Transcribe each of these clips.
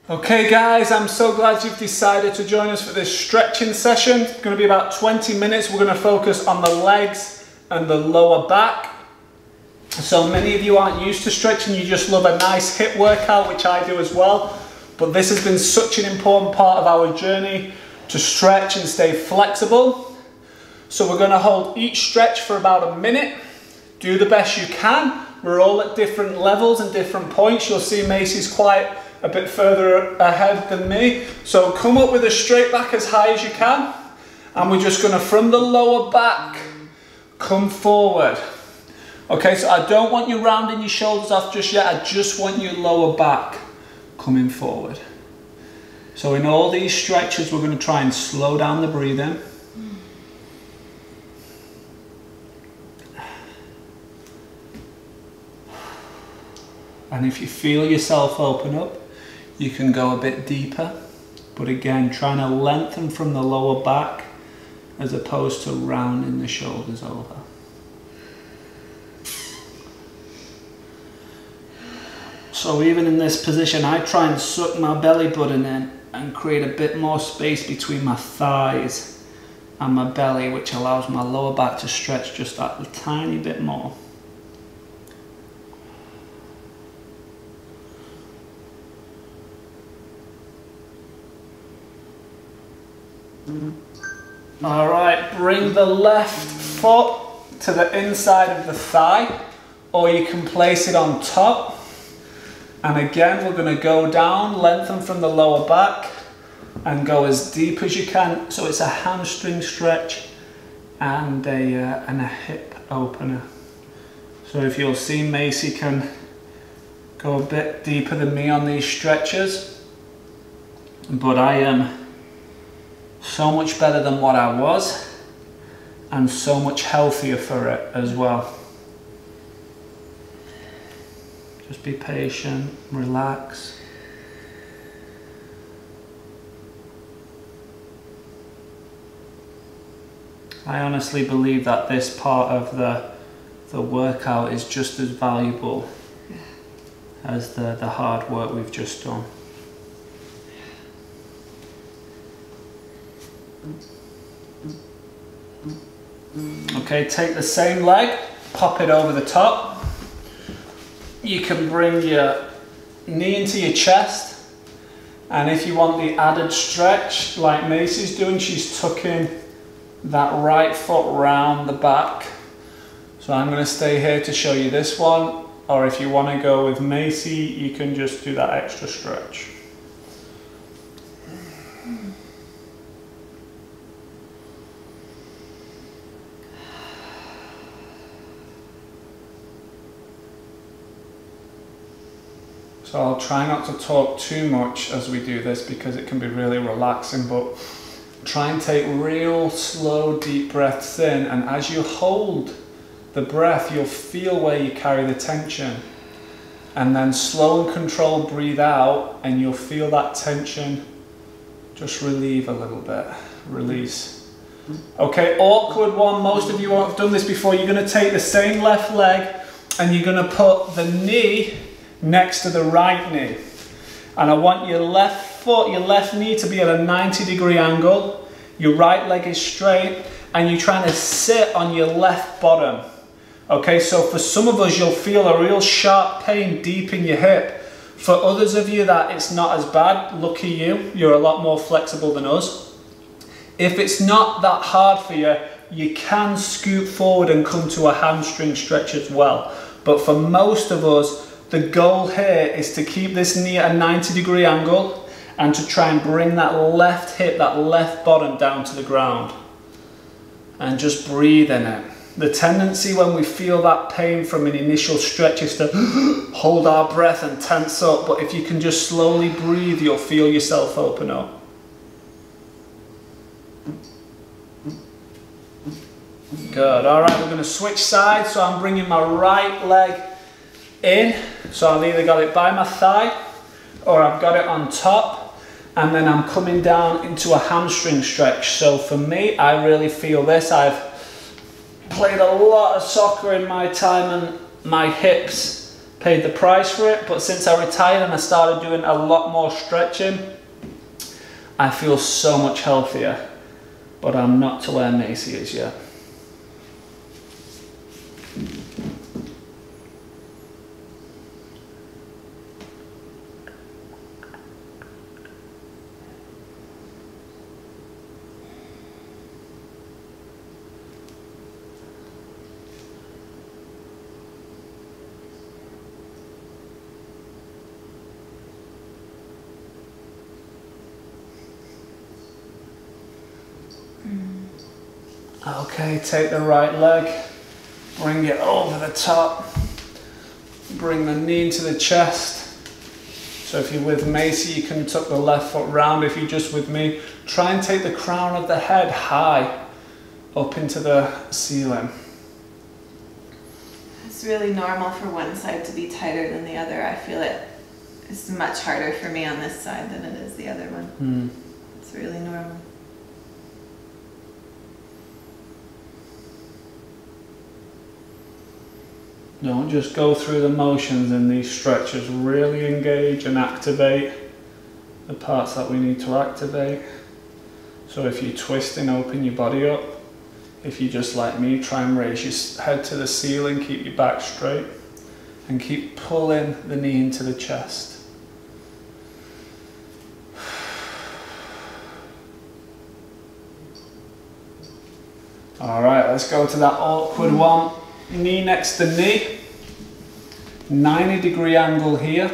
Okay guys, I'm so glad you've decided to join us for this stretching session. It's going to be about 20 minutes. We're going to focus on the legs and the lower back. So many of you aren't used to stretching, you just love a nice hip workout, which I do as well. But this has been such an important part of our journey to stretch and stay flexible. So we're going to hold each stretch for about a minute. Do the best you can. We're all at different levels and different points. You'll see Macie's quite a bit further ahead than me. So come up with a straight back as high as you can. And we're just going to, from the lower back, come forward. Okay, so I don't want you rounding your shoulders off just yet. I just want your lower back coming forward. So in all these stretches, we're going to try and slow down the breathing. And if you feel yourself open up, you can go a bit deeper. But again, trying to lengthen from the lower back as opposed to rounding the shoulders over. So even in this position, I try and suck my belly button in and create a bit more space between my thighs and my belly, which allows my lower back to stretch just that a tiny bit more. All right, bring the left foot to the inside of the thigh, or you can place it on top. And again, we're going to go down, lengthen from the lower back, and go as deep as you can. So it's a hamstring stretch and a hip opener. So if you'll see, Macie can go a bit deeper than me on these stretches, but I am so much better than what I was, and so much healthier for it as well. Just be patient, relax. I honestly believe that this part of the workout is just as valuable as the hard work we've just done. Okay, take the same leg, pop it over the top. You can bring your knee into your chest, and if you want the added stretch like Macie's doing, she's tucking that right foot round the back. So I'm going to stay here to show you this one, or if you want to go with Macie, you can just do that extra stretch. So I'll try not to talk too much as we do this because it can be really relaxing, but try and take real slow deep breaths in, and as you hold the breath you'll feel where you carry the tension, and then slow and controlled breathe out and you'll feel that tension just relieve a little bit, release. Okay, awkward one, most of you won't have done this before. You're going to take the same left leg and you're going to put the knee next to the right knee, and I want your left foot, your left knee to be at a 90-degree angle, your right leg is straight, and you're trying to sit on your left bottom. Okay, so for some of us you'll feel a real sharp pain deep in your hip. For others of you that it's not as bad, lucky you, you're a lot more flexible than us. If it's not that hard for you, you can scoot forward and come to a hamstring stretch as well. But for most of us, the goal here is to keep this knee at a 90-degree angle and to try and bring that left hip, that left bottom down to the ground. And just breathe in it. The tendency when we feel that pain from an initial stretch is to hold our breath and tense up, but if you can just slowly breathe, you'll feel yourself open up. Good, all right, we're going to switch sides, so I'm bringing my right leg in, so I've either got it by my thigh or I've got it on top, and then I'm coming down into a hamstring stretch. So for me, I really feel this. I've played a lot of soccer in my time and my hips paid the price for it, but since I retired and I started doing a lot more stretching, I feel so much healthier, but I'm not to where Macie is yet. Okay, take the right leg, bring it over the top, bring the knee into the chest. So if you're with Macie, you can tuck the left foot round. If you're just with me, try and take the crown of the head high up into the ceiling. It's really normal for one side to be tighter than the other. I feel it's much harder for me on this side than it is the other one. It's really normal. Don't just go through the motions in these stretches. Really engage and activate the parts that we need to activate. So if you're twisting, open your body up. If you're just like me, try and raise your head to the ceiling, keep your back straight, and keep pulling the knee into the chest. All right, let's go to that awkward one. Knee next to knee, 90-degree angle here,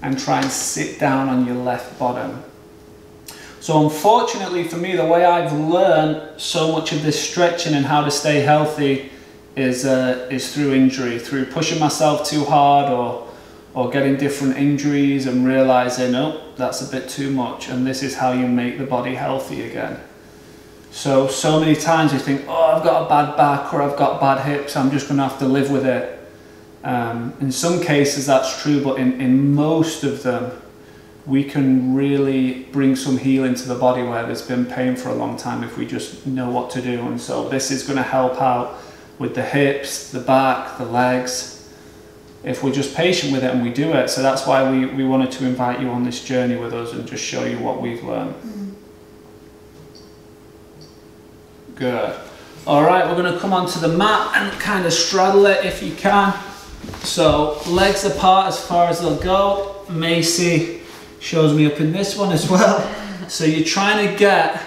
and try and sit down on your left bottom. So unfortunately for me, the way I've learned so much of this stretching and how to stay healthy is through injury, through pushing myself too hard or getting different injuries and realizing, oh, that's a bit too much, and this is how you make the body healthy again. So many times you think, oh, I've got a bad back or I've got bad hips, I'm just going to have to live with it. In some cases that's true, but in most of them, we can really bring some healing to the body where there's been pain for a long time if we just know what to do. And so this is going to help out with the hips, the back, the legs, if we're just patient with it and we do it. So that's why we wanted to invite you on this journey with us and just show you what we've learned. Good. All right, we're going to come onto the mat and kind of straddle it if you can. So legs apart as far as they'll go. Macie shows me up in this one as well. So you're trying to get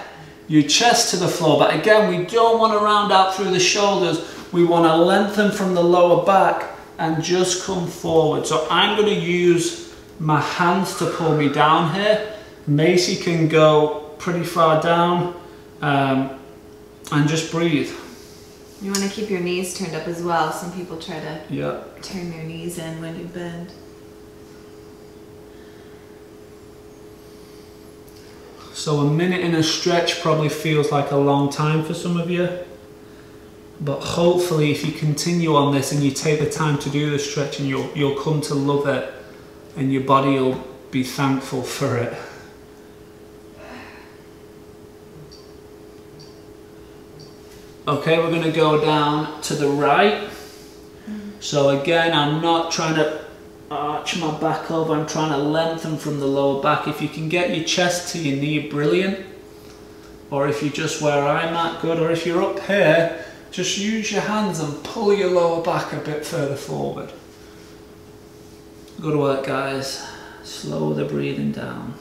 your chest to the floor, but again, we don't want to round out through the shoulders. We want to lengthen from the lower back and just come forward. So I'm going to use my hands to pull me down here. Macie can go pretty far down. And just breathe. You want to keep your knees turned up as well. Some people try to turn their knees in when you bend. So a minute in a stretch probably feels like a long time for some of you. But hopefully if you continue on this and you take the time to do the stretching, you'll come to love it and your body will be thankful for it. Okay, we're going to go down to the right. So again, I'm not trying to arch my back over, I'm trying to lengthen from the lower back. If you can get your chest to your knee, brilliant. Or if you're just where I'm at, good. Or if you're up here, just use your hands and pull your lower back a bit further forward. Good work, guys. Slow the breathing down.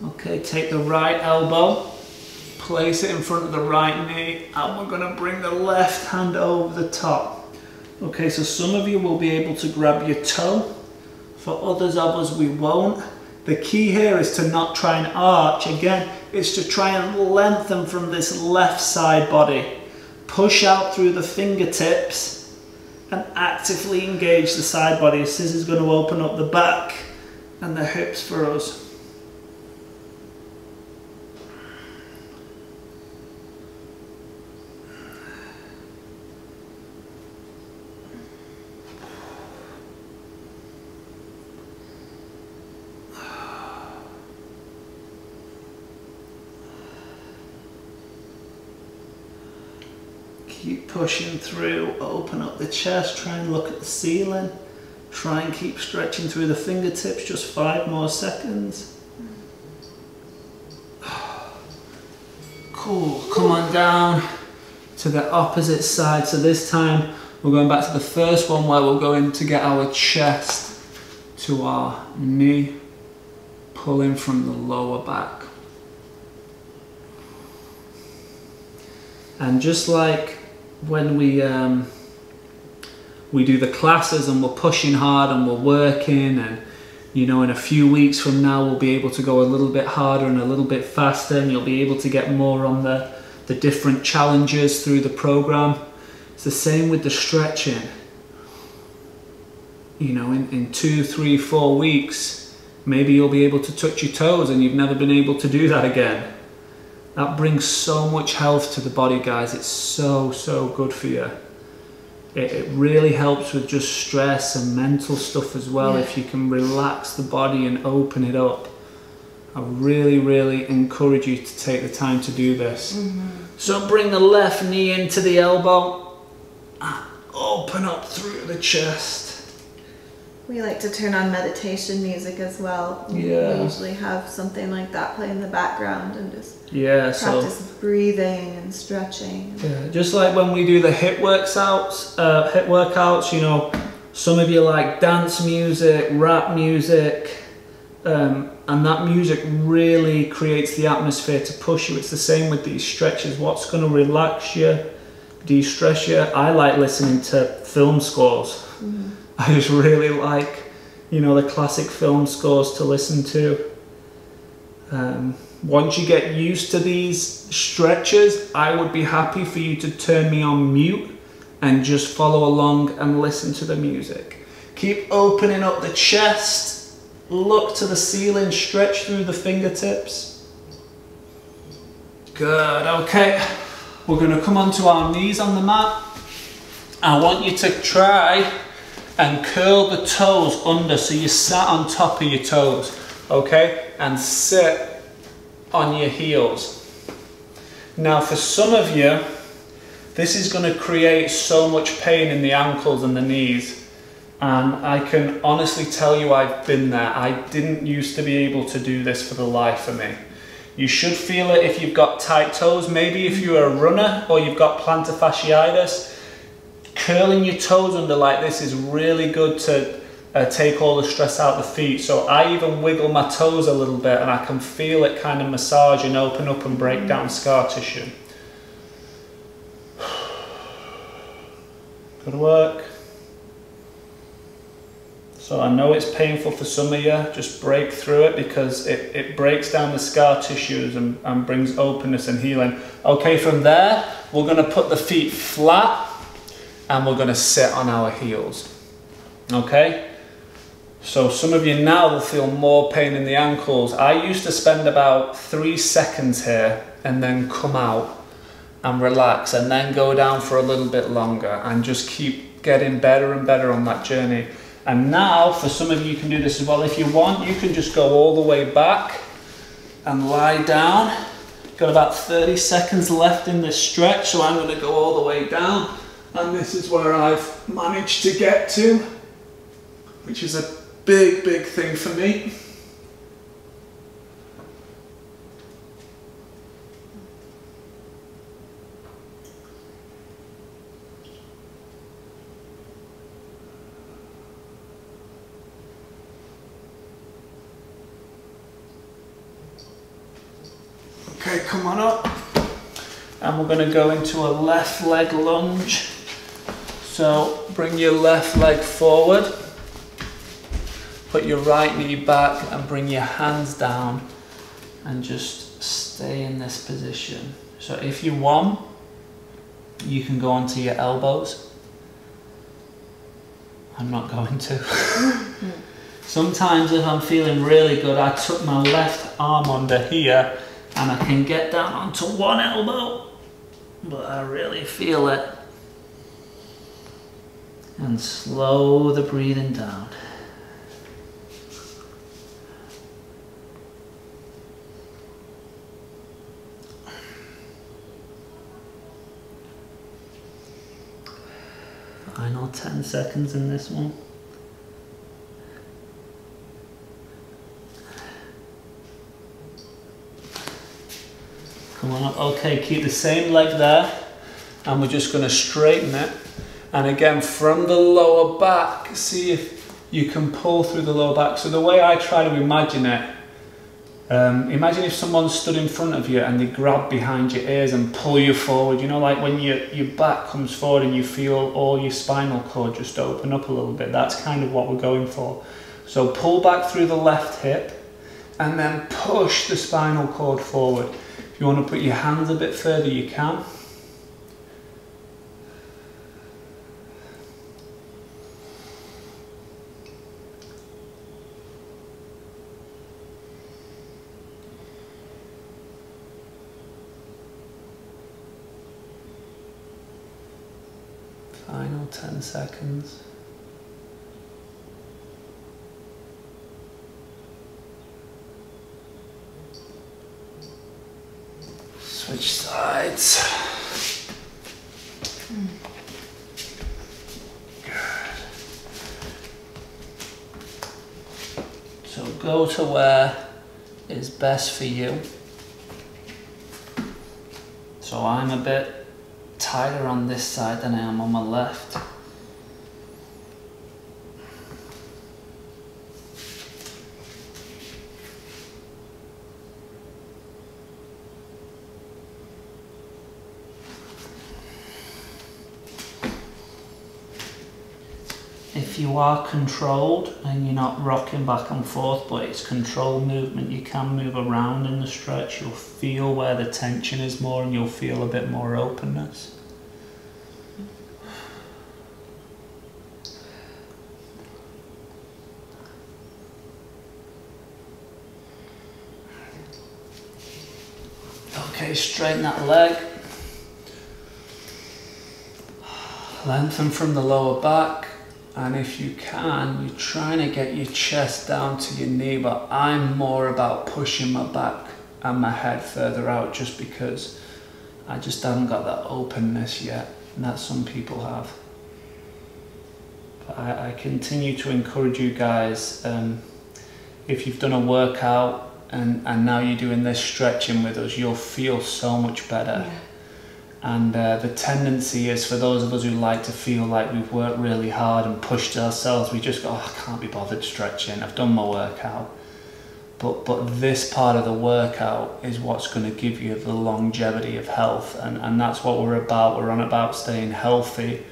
Okay, take the right elbow, place it in front of the right knee, and we're going to bring the left hand over the top. Okay, so some of you will be able to grab your toe. For others of us, we won't. The key here is to not try and arch. Again, it's to try and lengthen from this left side body. push out through the fingertips and actively engage the side body. This is going to open up the back and the hips for us. Keep pushing through, open up the chest, try and look at the ceiling. Try and keep stretching through the fingertips, just 5 more seconds. Cool, come on down to the opposite side. So this time we're going back to the first one where we'll go in to get our chest to our knee, pulling from the lower back. And just like when we do the classes and we're pushing hard and we're working, and you know, in a few weeks from now we'll be able to go a little bit harder and a little bit faster, and you'll be able to get more on the different challenges through the program. It's the same with the stretching. You know, in 2, 3, 4 weeks, maybe you'll be able to touch your toes and you've never been able to do that again. That brings so much health to the body, guys. It's so, so good for you. It really helps with just stress and mental stuff as well, if you can relax the body and open it up. I really, really encourage you to take the time to do this. So bring the left knee into the elbow and open up through the chest. We like to turn on meditation music as well. We usually have something like that play in the background and just practice breathing and stretching. Yeah, just like when we do the hip workouts, you know, some of you like dance music, rap music, and that music really creates the atmosphere to push you. It's the same with these stretches. What's going to relax you, de-stress you? I like listening to film scores. I just really like, you know, the classic film scores to listen to. Once you get used to these stretches, I would be happy for you to turn me on mute and just follow along and listen to the music. Keep opening up the chest, look to the ceiling, stretch through the fingertips. Good, okay. We're going to come onto our knees on the mat. I want you to try and curl the toes under so you sat on top of your toes, okay? And sit on your heels. Now for some of you, this is going to create so much pain in the ankles and the knees. And I can honestly tell you I've been there. I didn't used to be able to do this for the life of me. You should feel it if you've got tight toes. Maybe if you're a runner or you've got plantar fasciitis, curling your toes under like this is really good to take all the stress out of the feet. So I even wiggle my toes a little bit and I can feel it kind of massage and open up and break down scar tissue. Good work. So I know it's painful for some of you, just break through it because it breaks down the scar tissues and brings openness and healing. Okay, from there, we're going to put the feet flat and we're going to sit on our heels. Okay? So some of you now will feel more pain in the ankles. I used to spend about 3 seconds here and then come out and relax and then go down for a little bit longer and just keep getting better and better on that journey. And now, for some of you, you can do this as well. If you want, you can just go all the way back and lie down. Got about 30 seconds left in this stretch, so I'm going to go all the way down. And this is where I've managed to get to, which is a big, big thing for me. Okay, come on up. And we're going to go into a left leg lunge. So bring your left leg forward. Put your right knee back and bring your hands down and just stay in this position. So if you want, you can go onto your elbows. I'm not going to. Sometimes if I'm feeling really good, I tuck my left arm under here and I can get down onto one elbow, but I really feel it. And slow the breathing down. Final 10 seconds in this one. Come on up. Okay, keep the same leg there, and we're just going to straighten it. And again, from the lower back, see if you can pull through the lower back. So the way I try to imagine it, imagine if someone stood in front of you and they grab behind your ears and pull you forward. You know, like when your back comes forward and you feel all your spinal cord just open up a little bit. That's kind of what we're going for. So pull back through the left hip and then push the spinal cord forward. If you want to put your hands a bit further, you can. Final 10 seconds. Switch sides. Good. So go to where is best for you. So I'm a bit tighter on this side than I am on my left. If you are controlled and you're not rocking back and forth, but it's controlled movement, you can move around in the stretch. You'll feel where the tension is more and you'll feel a bit more openness. Okay, straighten that leg. Lengthen from the lower back. And if you can, you're trying to get your chest down to your knee, but I'm more about pushing my back and my head further out just because I just haven't got that openness yet, and that some people have. But I continue to encourage you guys, if you've done a workout and now you're doing this stretching with us, you'll feel so much better. Yeah. And the tendency is for those of us who like to feel like we've worked really hard and pushed ourselves, we just go, oh, I can't be bothered stretching, I've done my workout. But this part of the workout is what's going to give you the longevity of health, and that's what we're about. We're on about staying healthy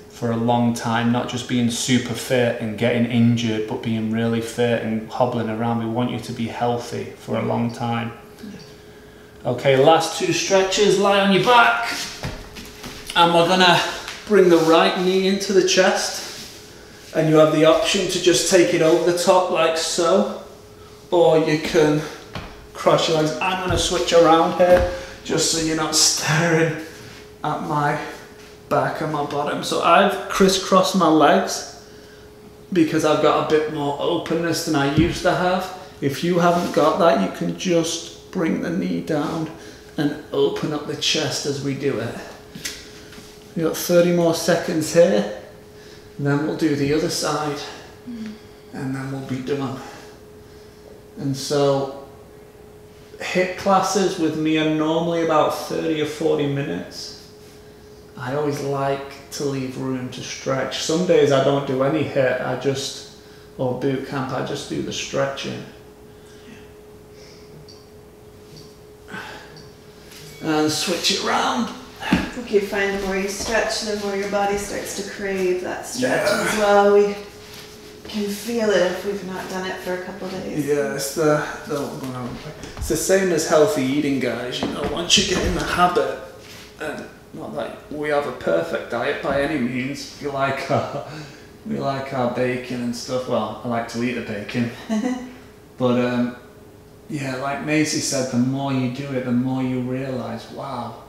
for a long time, not just being super fit and getting injured, but being really fit and hobbling around. We want you to be healthy for a long time. Okay, last two stretches, lie on your back, and we're gonna bring the right knee into the chest, and you have the option to just take it over the top like so, or you can cross your legs. I'm gonna switch around here, just so you're not staring at my back and my bottom. So I've crisscrossed my legs because I've got a bit more openness than I used to have. If you haven't got that, you can just bring the knee down and open up the chest as we do it. We've got 30 more seconds here, and then we'll do the other side, and then we'll be done. And so HIIT classes with me are normally about 30 or 40 minutes. I always like to leave room to stretch. Some days I don't do any HIIT, or boot camp, I just do the stretching. And switch it around. I think you find the more you stretch, the more your body starts to crave that stretch as well. We can feel it if we've not done it for a couple of days. Yeah, it's the same as healthy eating, guys. You know, once you get in the habit, and not that we have a perfect diet by any means. We like our bacon and stuff. Well, I like to eat the bacon. But yeah, like Macie said, the more you do it, the more you realise, wow,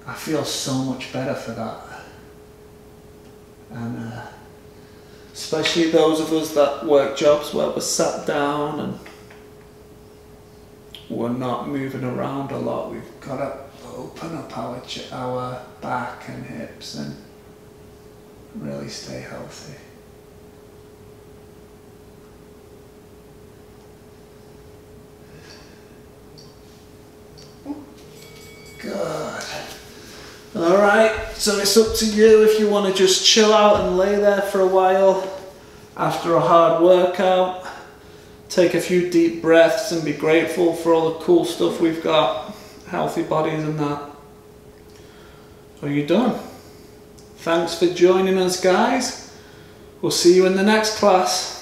I feel so much better for that. And especially those of us that work jobs where we're sat down and we're not moving around a lot, we've got to open up our back and hips and really stay healthy. Good. Alright, so it's up to you if you want to just chill out and lay there for a while after a hard workout. Take a few deep breaths and be grateful for all the cool stuff we've got, healthy bodies and that. Are you done? Thanks for joining us, guys. We'll see you in the next class.